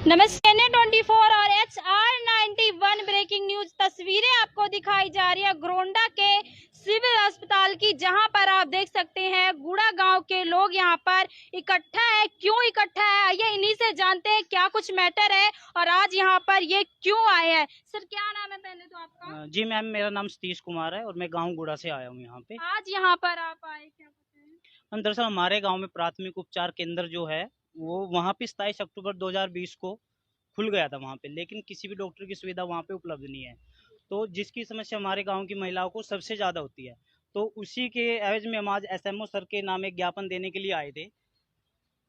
नमस्ते। NA24 और HR91 breaking news तस्वीरें आपको दिखाई जा रही है गोंडा के सिविल अस्पताल की, जहां पर आप देख सकते हैं गुड़ा गांव के लोग यहां पर इकट्ठा है। क्यों इकट्ठा है आइए इन्हीं से जानते हैं क्या कुछ मैटर है और आज यहां पर ये क्यों आए हैं। सर क्या नाम है पहले तो आपका? जी मैम, मेरा नाम सतीश कुमार है और मैं गांव गुड़ा से आया हूं यहाँ पे। आज यहाँ पर आप आए क्या हम दरअसल हमारे गांव में प्राथमिक उपचार केंद्र जो है वो वहाँ पे 27 अक्टूबर 2020 को खुल गया था वहाँ पे, लेकिन किसी भी डॉक्टर की सुविधा वहाँ पे उपलब्ध नहीं है। तो जिसकी समस्या हमारे गांव की महिलाओं को सबसे ज़्यादा होती है, तो उसी के एवज में हम आज SMO सर के नाम एक ज्ञापन देने के लिए आए थे। तो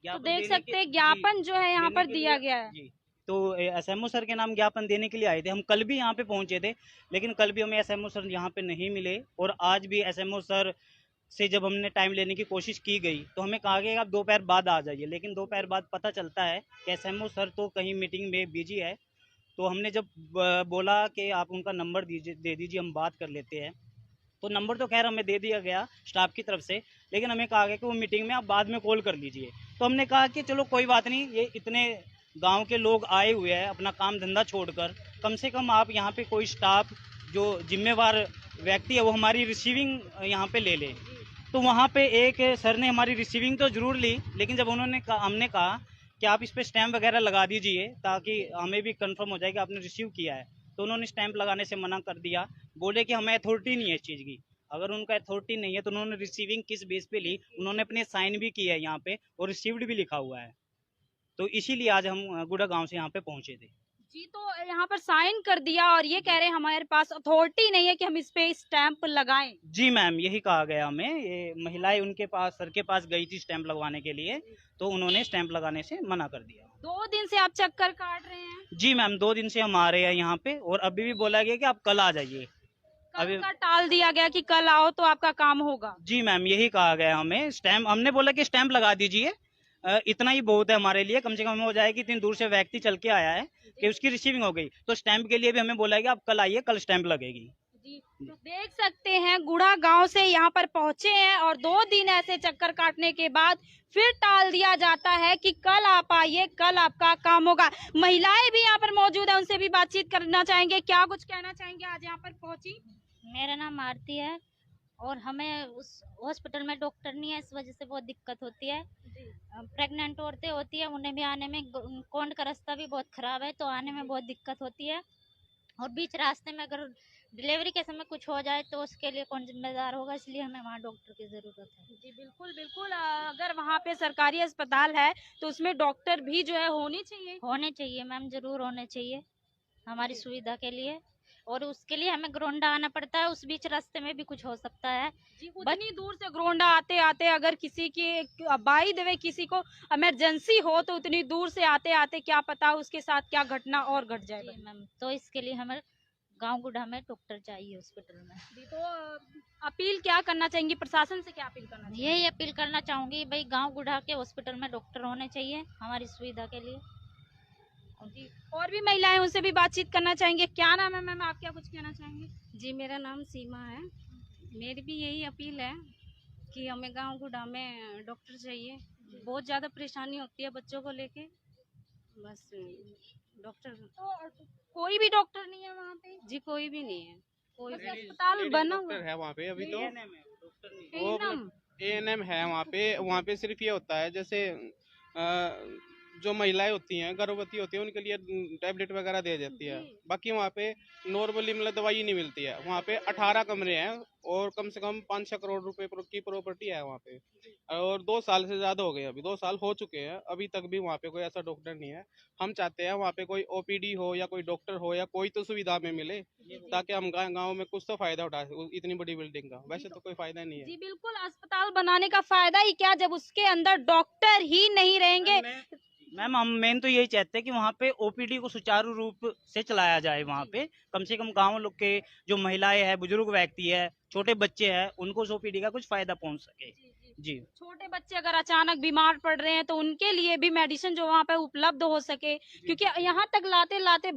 ज्ञापन देख देने के सकते हैं जी ज्ञापन जो है यहाँ देने पर के दिया लिए गया है। जी। तो SMO सर के नाम ज्ञापन देने के लिए आए थे। हम कल भी यहाँ पे पहुंचे थे, लेकिन कल भी हमें SMO सर यहाँ पे नहीं मिले और आज भी SMO सर से जब हमने टाइम लेने की कोशिश की गई तो हमें कहा गया आप दोपहर बाद आ जाइए, लेकिन दोपहर बाद पता चलता है कि SMO सर तो कहीं मीटिंग में बिजी है। तो हमने जब बोला कि आप उनका नंबर दे दीजिए, हम बात कर लेते हैं। तो नंबर तो खैर हमें दे दिया गया स्टाफ की तरफ से, लेकिन हमें कहा गया कि वो मीटिंग में आप बाद में कॉल कर लीजिए। तो हमने कहा कि चलो कोई बात नहीं, ये इतने गांव के लोग आए हुए हैं अपना काम धंधा छोड़कर, कम से कम आप यहाँ पे कोई स्टाफ जो जिम्मेवार व्यक्ति है वो हमारी रिसीविंग यहाँ पे ले ले। तो वहाँ पे एक सर ने हमारी रिसीविंग तो जरूर ली, लेकिन जब उन्होंने कहा, हमने कहा कि आप इस पर स्टैम्प वगैरह लगा दीजिए ताकि हमें भी कंफर्म हो जाए कि आपने रिसीव किया है, तो उन्होंने स्टैंप लगाने से मना कर दिया। बोले कि हमें अथॉरिटी नहीं है इस चीज़ की। अगर उनका अथॉरिटी नहीं है तो उन्होंने रिसीविंग किस बेस पे ली? उन्होंने अपने साइन भी किया है यहाँ पे और रिसीव्ड भी लिखा हुआ है। तो इसीलिए आज हम गुड़ा गांव से यहाँ पे पहुंचे थे। जी, तो यहाँ पर साइन कर दिया और ये कह रहे हैं हमारे पास अथॉरिटी नहीं है कि हम इस पे स्टैंप लगाएं। जी मैम, यही कहा गया हमें। ये महिलाएं उनके पास, सर के पास गई थी स्टैंप लगवाने के लिए, तो उन्होंने स्टैंप लगाने से मना कर दिया। 2 दिन से आप चक्कर काट रहे हैं। जी मैम, 2 दिन से हम आ रहे हैं यहाँ पे और अभी भी बोला गया कि आप कल आ जाइए। कल अभी का टाल दिया गया कि कल आओ तो आपका काम होगा। जी मैम, यही कहा गया हमें। स्टैंप हमने बोला कि स्टैंप लगा दीजिए, इतना ही बहुत है हमारे लिए, कम से कम हो जाएगी। इतनी दूर से व्यक्ति चल के आया है कि उसकी रिसीविंग हो गई, तो स्टैंप के लिए भी हमें बोला है कि आप कल आइए, कल स्टैंप लगेगी। जी, तो देख सकते हैं गुड़ा गांव से यहाँ पर पहुंचे हैं और 2 दिन ऐसे चक्कर काटने के बाद फिर टाल दिया जाता है कि कल आप आइए, कल आपका काम होगा। महिलाएं भी यहाँ पर मौजूद है, उनसे भी बातचीत करना चाहेंगे। क्या कुछ कहना चाहेंगे आज यहाँ पर पहुंची? मेरा नाम आरती है और हमें उस हॉस्पिटल में डॉक्टर नहीं है, इस वजह से बहुत दिक्कत होती है। प्रेग्नेंट औरतें होती है, उन्हें भी आने में, कोंड का रास्ता भी बहुत खराब है, तो आने में बहुत दिक्कत होती है। और बीच रास्ते में अगर डिलीवरी के समय कुछ हो जाए तो उसके लिए कौन जिम्मेदार होगा, इसलिए हमें वहाँ डॉक्टर की ज़रूरत है। जी बिल्कुल बिल्कुल। अगर वहाँ पे सरकारी अस्पताल है तो उसमें डॉक्टर भी जो है होने चाहिए मैम, ज़रूर होने चाहिए हमारी सुविधा के लिए। और उसके लिए हमें ग्रोंडा आना पड़ता है, उस बीच रास्ते में भी कुछ हो सकता है। जी, उतनी दूर से ग्रोंडा आते आते अगर किसी की बाई द वे किसी को इमरजेंसी हो तो उतनी दूर से आते आते क्या पता उसके साथ क्या घटना और घट जाए। जी मैम, तो इसके लिए हमें गांव गुढ़ा में डॉक्टर चाहिए हॉस्पिटल में। जी, तो अपील क्या करना चाहेंगी, प्रशासन से क्या अपील करना चाहिए? यही अपील करना चाहूंगी भाई, गांव गुढ़ा के हॉस्पिटल में डॉक्टर होने चाहिए हमारी सुविधा के लिए। जी, और भी महिलाएं उनसे भी बातचीत करना चाहेंगे। क्या नाम है मैम, आप क्या कुछ कहना चाहेंगे? जी, मेरा नाम सीमा है। मेरी भी यही अपील है कि हमें गांव गुढ़ा में डॉक्टर चाहिए। बहुत ज़्यादा परेशानी होती है बच्चों को लेके, बस डॉक्टर। तो कोई भी डॉक्टर नहीं है वहाँ पे? जी, कोई भी नहीं है। कोई बस भी अस्पताल बना हुआ डॉक्टर है वहाँ पे अभी तो। एएनएम। ANM है वहाँ पे सिर्फ ये होता है जैसे जो महिलाएं होती हैं, गर्भवती होती हैं, उनके लिए टैबलेट वगैरह दे जाती है। बाकी वहाँ पे नॉर्मली मतलब दवाई नहीं मिलती है। वहाँ पे 18 कमरे हैं और कम से कम 5-6 करोड़ रुपए की प्रॉपर्टी है वहाँ पे। और 2 साल से ज़्यादा हो गए, अभी 2 साल हो चुके हैं, अभी तक भी वहाँ पे कोई ऐसा डॉक्टर नहीं है। हम चाहते हैं वहाँ पे कोई OPD हो या कोई डॉक्टर हो या कोई तो सुविधा में मिले, ताकि हम गाँव में कुछ तो फायदा उठा सकें इतनी बड़ी बिल्डिंग का। वैसे तो कोई फायदा नहीं है। जी बिल्कुल, अस्पताल बनाने का फायदा ही क्या जब उसके अंदर डॉक्टर ही नहीं रहेंगे। मैम, हम मेन तो यही चाहते हैं कि वहाँ पे OPD को सुचारू रूप से चलाया जाए। वहाँ पे कम से कम गांव लोग के जो महिलाएं हैं, बुजुर्ग व्यक्ति है, छोटे बच्चे हैं, उनको उस OPD का कुछ फायदा पहुँच सके। जी, छोटे बच्चे अगर अचानक बीमार पड़ रहे हैं तो उनके लिए भी मेडिसिन जो वहाँ पे उपलब्ध हो सके, क्योंकि यहाँ तक लाते लाते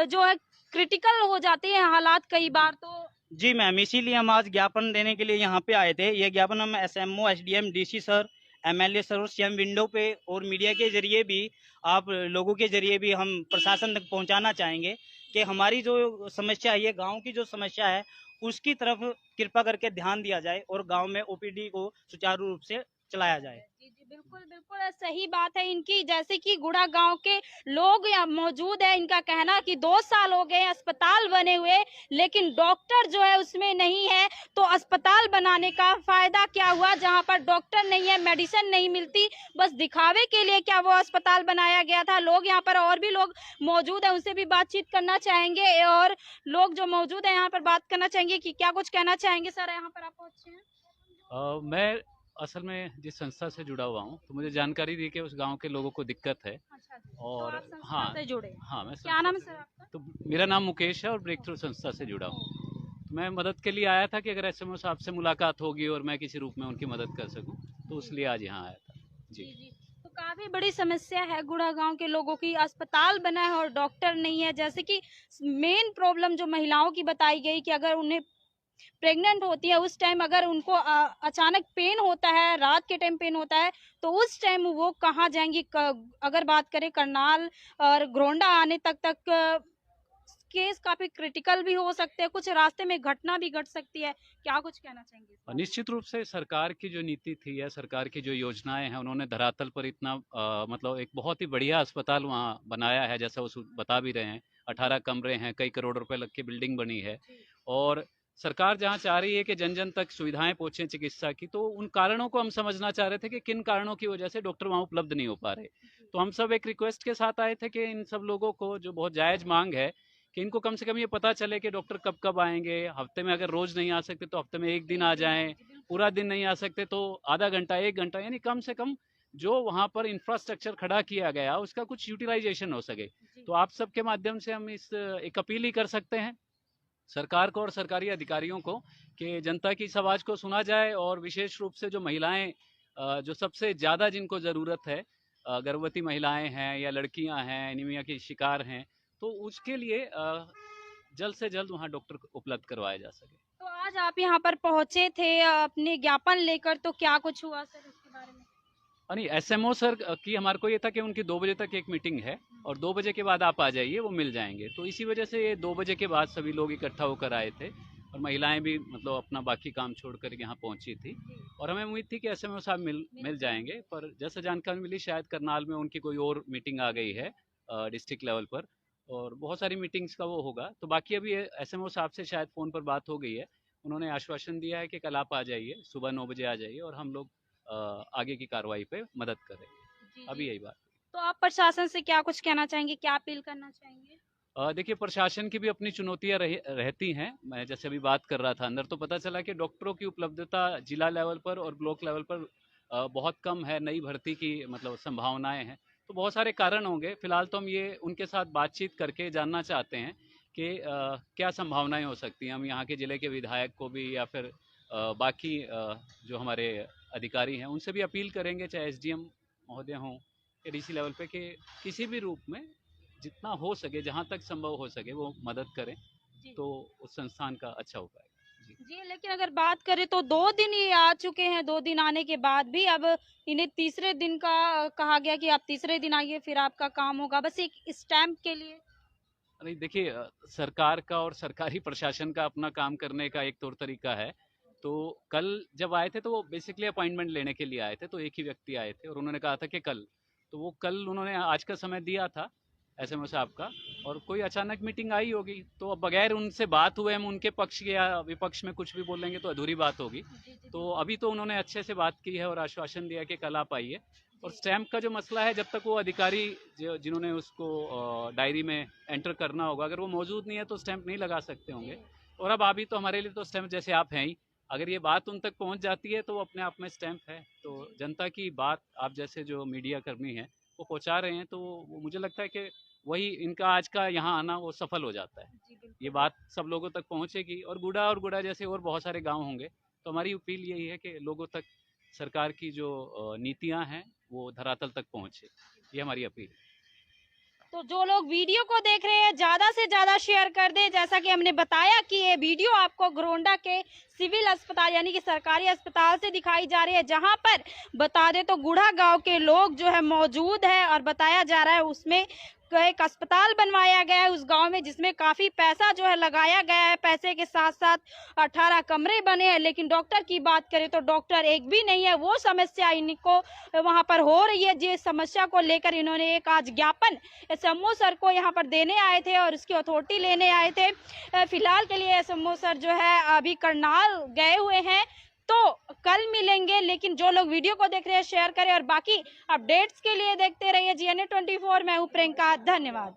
जो है क्रिटिकल हो जाते हैं हालात कई बार। तो जी मैम, इसीलिए हम आज ज्ञापन देने के लिए यहाँ पे आए थे। ये ज्ञापन हम SMO, SDM, DC sir, MLA sir और सीएम विंडो पे और मीडिया के जरिए भी, आप लोगों के जरिए भी हम प्रशासन तक पहुंचाना चाहेंगे कि हमारी जो समस्या है, ये गांव की जो समस्या है, उसकी तरफ कृपा करके ध्यान दिया जाए और गांव में ओपीडी को सुचारू रूप से चलाया जाए। जी जी, बिल्कुल बिल्कुल सही बात है इनकी। जैसे कि गुड़ा गांव के लोग यहाँ मौजूद है, इनका कहना कि 2 साल हो गए अस्पताल बने हुए, लेकिन डॉक्टर जो है उसमें नहीं है। तो अस्पताल बनाने का फायदा क्या हुआ, जहां पर डॉक्टर नहीं है, मेडिसिन नहीं मिलती, बस दिखावे के लिए क्या वो अस्पताल बनाया गया था। लोग यहाँ पर और भी लोग मौजूद है, उनसे भी बातचीत करना चाहेंगे, और लोग जो मौजूद है यहाँ पर बात करना चाहेंगे कि क्या कुछ कहना चाहेंगे। सर, यहाँ पर आप पहुंचे हैं। मैं असल में जिस संस्था से जुड़ा हुआ हूँ, तो मुझे जानकारी दी कि उस गांव के लोगों को दिक्कत है। अच्छा जी, और तो आप संस्था हाँ से जुड़े हैं। हाँ, मैं क्या नाम है सर आपका? तो मेरा नाम मुकेश है और ब्रेक थ्रू संस्था से जुड़ा हूँ। तो मैं मदद के लिए आया था कि अगर एसएमओ साहब से मुलाकात होगी और मैं किसी रूप में उनकी मदद कर सकूं, तो इसलिए आज यहाँ आया था। जी जी। तो काफी बड़ी समस्या है गुड़ा गांव के लोगों की, अस्पताल बना है और डॉक्टर नहीं है। जैसे कि मेन प्रॉब्लम जो महिलाओं की बताई गई कि अगर उन्हें प्रेग्नेंट होती है, उस टाइम अगर उनको अचानक पेन होता है, रात के टाइम पेन होता है, तो उस टाइम वो कहाँ जाएंगी। अगर बात करें करनाल और घरोंडा आने तक केस काफी क्रिटिकल भी हो सकते हैं, कुछ रास्ते में घटना भी घट सकती है। क्या कुछ कहना चाहेंगे इस बारे में? निश्चित रूप से सरकार की जो नीति थी या सरकार की जो योजनाएं हैं, उन्होंने धरातल पर इतना मतलब एक बहुत ही बढ़िया अस्पताल वहाँ बनाया है, जैसा वो बता भी रहे हैं। 18 कमरे हैं, कई करोड़ रुपए लग के बिल्डिंग बनी है, और सरकार जहाँ चाह रही है कि जन जन तक सुविधाएं पहुंचे चिकित्सा की, तो उन कारणों को हम समझना चाह रहे थे कि किन कारणों की वजह से डॉक्टर वहाँ उपलब्ध नहीं हो पा रहे। तो हम सब एक रिक्वेस्ट के साथ आए थे कि इन सब लोगों को, जो बहुत जायज मांग है, कि इनको कम से कम ये पता चले कि डॉक्टर कब कब आएंगे। हफ्ते में अगर रोज नहीं आ सकते तो हफ्ते में एक दिन आ जाएं, पूरा दिन नहीं आ सकते तो आधा घंटा 1 घंटा, यानी कम से कम जो वहाँ पर इंफ्रास्ट्रक्चर खड़ा किया गया उसका कुछ यूटिलाइजेशन हो सके। तो आप सबके माध्यम से हम इस एक अपील ही कर सकते हैं सरकार को और सरकारी अधिकारियों को कि जनता की इस आवाज़ को सुना जाए, और विशेष रूप से जो महिलाएं, जो सबसे ज़्यादा जिनको ज़रूरत है, गर्भवती महिलाएं हैं या लड़कियां हैं, एनीमिया की शिकार हैं, तो उसके लिए जल्द से जल्द वहाँ डॉक्टर उपलब्ध करवाया जा सके। तो आज आप यहाँ पर पहुंचे थे अपने ज्ञापन लेकर, तो क्या कुछ हुआ सर इसके बारे में? नहीं, एसएमओ सर की हमारे को ये था कि उनकी 2 बजे तक एक मीटिंग है और 2 बजे के बाद आप आ जाइए, वो मिल जाएंगे। तो इसी वजह से ये 2 बजे के बाद सभी लोग इकट्ठा होकर आए थे, और महिलाएं भी मतलब अपना बाकी काम छोड़कर यहाँ पहुंची थी, और हमें उम्मीद थी कि एसएमओ साहब मिल जाएंगे। पर जैसे जानकारी मिली, शायद करनाल में उनकी कोई और मीटिंग आ गई है डिस्ट्रिक्ट लेवल पर, और बहुत सारी मीटिंग्स का वो होगा। तो बाकी अभी एसएमओ साहब से शायद फ़ोन पर बात हो गई है, उन्होंने आश्वासन दिया है कि कल आप आ जाइए, सुबह 9 बजे आ जाइए, और हम लोग आगे की कार्रवाई पे मदद करेंगे। अभी यही बात। तो आप प्रशासन से क्या कुछ कहना चाहेंगे, क्या अपील करना चाहेंगे? देखिए, प्रशासन की भी अपनी चुनौतियां रहती हैं। मैं जैसे अभी बात कर रहा था अंदर, तो पता चला कि डॉक्टरों की उपलब्धता जिला लेवल पर और ब्लॉक लेवल पर बहुत कम है। नई भर्ती की मतलब संभावनाएं हैं, तो बहुत सारे कारण होंगे। फिलहाल तो हम ये उनके साथ बातचीत करके जानना चाहते हैं कि क्या संभावनाएं हो सकती हैं। हम यहाँ के ज़िले के विधायक को भी या फिर बाकी जो हमारे अधिकारी हैं उनसे भी अपील करेंगे, चाहे एसडीएम महोदय हों या डीसी लेवल पे, कि किसी भी रूप में जितना हो सके, जहाँ तक संभव हो सके, वो मदद करें, तो उस संस्थान का अच्छा हो पाएगा। जी, लेकिन अगर बात करें तो 2 दिन ये आ चुके हैं, 2 दिन आने के बाद भी अब इन्हें तीसरे दिन का कहा गया कि आप तीसरे दिन आइए, फिर आपका काम होगा, बस एक स्टैम्प के लिए। नहीं, देखिए, सरकार का और सरकारी प्रशासन का अपना काम करने का एक तौर तरीका है। तो कल जब आए थे तो वो बेसिकली अपॉइंटमेंट लेने के लिए आए थे, तो एक ही व्यक्ति आए थे और उन्होंने कहा था कि कल, तो वो कल उन्होंने आज का समय दिया था एसएमओ साहब का, और कोई अचानक मीटिंग आई होगी, तो अब बगैर उनसे बात हुए हम उनके पक्ष या विपक्ष में कुछ भी बोलेंगे तो अधूरी बात होगी। तो अभी तो उन्होंने अच्छे से बात की है और आश्वासन दिया कि कल आप आइए। और स्टैंप का जो मसला है, जब तक वो अधिकारी जिन्होंने उसको डायरी में एंटर करना होगा, अगर वो मौजूद नहीं है तो स्टैंप नहीं लगा सकते होंगे। और अब अभी तो हमारे लिए तो स्टैंप जैसे आप हैं ही, अगर ये बात उन तक पहुंच जाती है तो वो अपने आप में स्टैंप है। तो जनता की बात आप जैसे जो मीडिया कर्मी है वो पहुंचा रहे हैं, तो मुझे लगता है कि वही इनका आज का यहाँ आना वो सफल हो जाता है। ये बात सब लोगों तक पहुंचेगी, और गुड़ा जैसे और बहुत सारे गांव होंगे। तो हमारी अपील यही है कि लोगों तक सरकार की जो नीतियां हैं वो धरातल तक पहुंचे, ये हमारी अपील है। तो जो लोग वीडियो को देख रहे हैं ज्यादा से ज्यादा शेयर कर दें। जैसा कि हमने बताया कि ये वीडियो आपको घरोंडा के सिविल अस्पताल यानी कि सरकारी अस्पताल से दिखाई जा रही है, जहां पर बता दें तो गुड़ा गांव के लोग जो है मौजूद है और बताया जा रहा है उसमें एक अस्पताल बनवाया गया है उस गांव में, जिसमें काफी पैसा जो है लगाया गया है। पैसे के साथ साथ 18 कमरे बने हैं, लेकिन डॉक्टर की बात करें तो डॉक्टर एक भी नहीं है। वो समस्या इनको वहां पर हो रही है, जिस समस्या को लेकर इन्होंने एक आज ज्ञापन एसएमओ सर को यहां पर देने आए थे और उसकी अथॉरिटी लेने आए थे। फिलहाल के लिए एसएमओ सर जो है अभी करनाल गए हुए हैं, तो कल मिलेंगे। लेकिन जो लोग वीडियो को देख रहे हैं शेयर करें और बाकी अपडेट्स के लिए देखते रहिए GNA 24। मैं हूं प्रियंका, धन्यवाद।